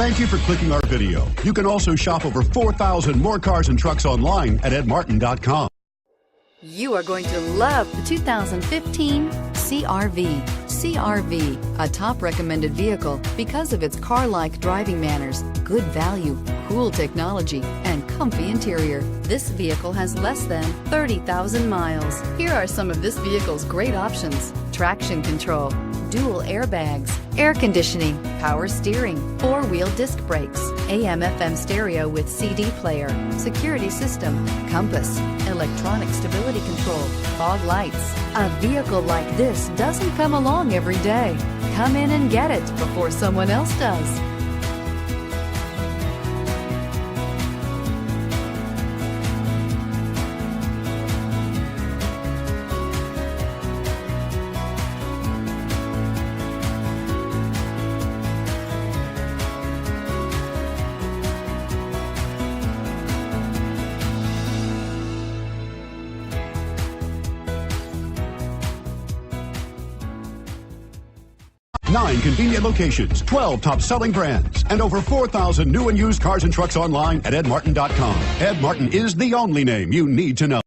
Thank you for clicking our video. You can also shop over 4,000 more cars and trucks online at edmartin.com. You are going to love the 2015 CR-V. CR-V, a top recommended vehicle because of its car-like driving manners, good value, cool technology, and comfy interior. This vehicle has less than 30,000 miles. Here are some of this vehicle's great options: traction control, dual airbags, air conditioning, power steering, 4-wheel disc brakes, AM/FM stereo with CD player, security system, compass, electronic stability control, fog lights. A vehicle like this doesn't come along every day. Come in and get it before someone else does. Nine convenient locations, 12 top-selling brands, and over 4,000 new and used cars and trucks online at edmartin.com. Ed Martin is the only name you need to know.